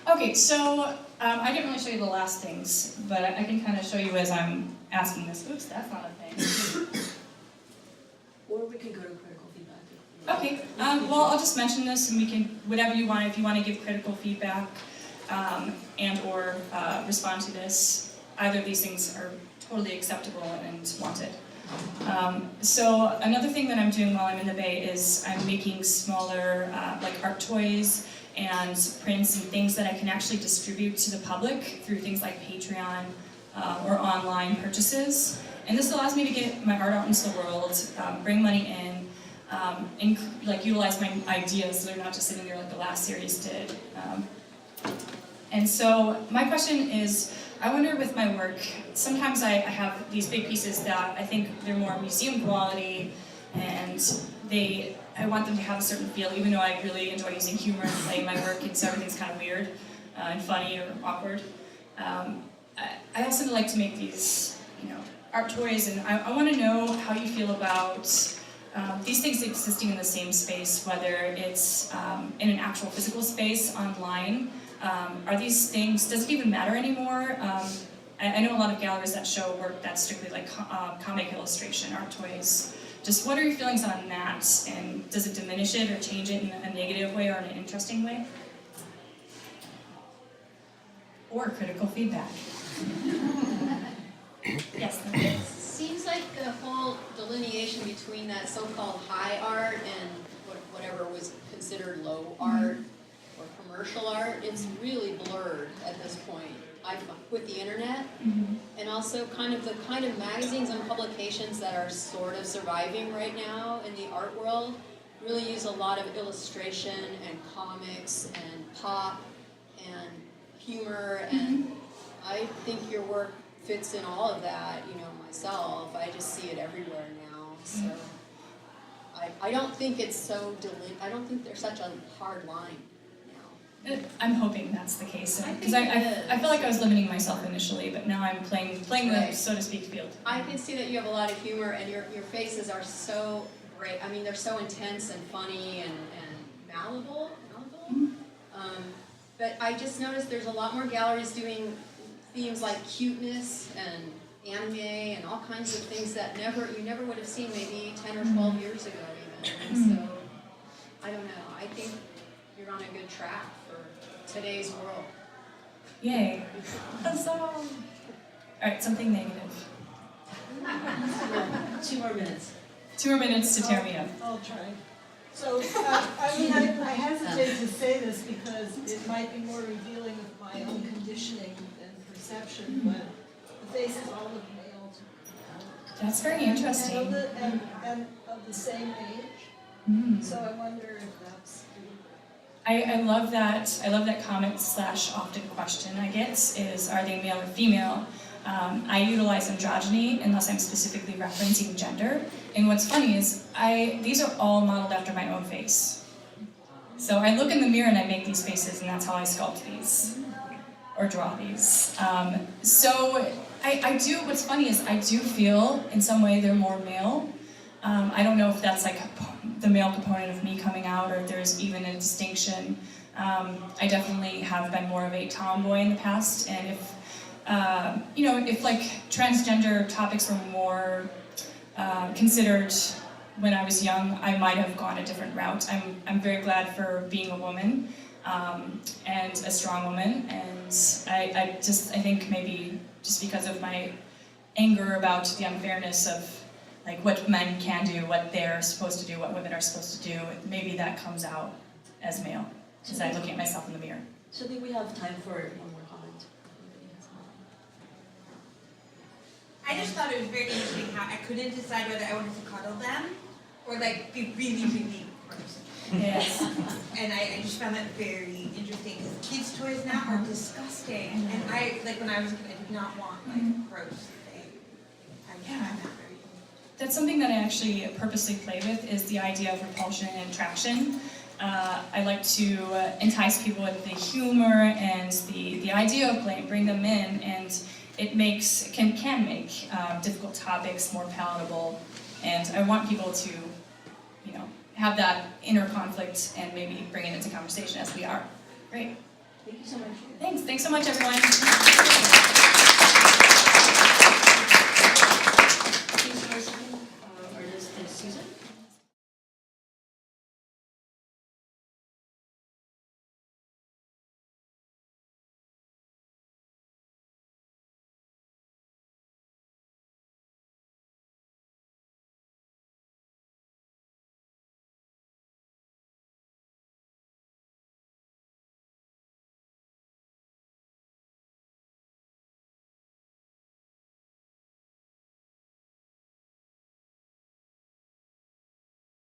Okay, so I didn't really show you the last things, but I can kind of show you as I'm asking this. Oops, that's not a thing. Or we can go to critical feedback. Okay, well, I'll just mention this, and we can, whatever you want, if you want to give critical feedback and or respond to this, either of these things are totally acceptable and wanted. So another thing that I'm doing while I'm in the Bay is I'm making smaller like art toys and prints and things that I can actually distribute to the public through things like Patreon or online purchases. And this allows me to get my art out into the world, bring money in, and like utilize my ideas so they're not just sitting there like the last series did. And so my question is, I wonder with my work, sometimes I have these big pieces that I think they're more museum quality, and I want them to have a certain feel, even though I really enjoy using humor and play in my work, and so everything's kind of weird and funny or awkward. I also like to make these, art toys, and I want to know how you feel about these things existing in the same space, whether it's in an actual physical space, online. Are these things, does it even matter anymore? I know a lot of galleries that show work that's strictly like comic illustration, art toys. Just what are your feelings on that? And does it diminish it or change it in a negative way or in an interesting way? Or critical feedback? Yes? It seems like the whole delineation between that so-called high art and whatever was considered low art or commercial art, it's really blurred at this point. With the internet, and also the kind of magazines and publications that are sort of surviving right now in the art world really use a lot of illustration and comics and pop and humor, and I think your work fits in all of that, myself. I just see it everywhere now, so I don't think it's so I don't think there's such a hard line. I'm hoping that's the case, because I feel like I was limiting myself initially, but now I'm playing the, so to speak, field. I can see that you have a lot of humor, and your faces are so great. I mean, they're so intense and funny and malleable. But I just noticed there's a lot more galleries doing themes like cuteness and anime and all kinds of things that you never would have seen maybe 10 or 12 years ago even. And so, I don't know. I think you're on a good track for today's world. Yay. All right, something negative. 2 more minutes. 2 more minutes to tear me up. I'll try. So, I hesitate to say this because it might be more revealing of my own conditioning and perception, but the faces all look male to me. That's very interesting. And of the same age. So I wonder if that's... I love that comment / often question I get is, are they male or female? I utilize androgyny unless I'm specifically referencing gender. And what's funny is these are all modeled after my own face. So I look in the mirror and I make these faces, and that's how I sculpt these or draw these. So I do, what's funny is I do feel in some way they're more male. I don't know if that's like the male component of me coming out, or if there's even a distinction. I definitely have been more of a tomboy in the past, and if if like transgender topics were more considered when I was young, I might have gone a different route. I'm very glad for being a woman and a strong woman, and I think maybe just because of my anger about the unfairness of like what men can do, what they're supposed to do, what women are supposed to do, maybe that comes out as male, because I'm looking at myself in the mirror. So I think we have time for one more comment. I just thought it was very interesting how I couldn't decide whether I wanted to cuddle them or like be really, really gross. Yes. And I just found that very interesting because kids' toys now are disgusting. And when I was a kid, I did not want like gross things. I find that very That's something that I actually purposely play with, is the idea of repulsion and attraction. I like to entice people with the humor and the idea of play, bring them in, and it can make difficult topics more palatable. And I want people to, have that inner conflict and maybe bring it into conversation as we are. Great. Thank you so much. Thanks so much, everyone.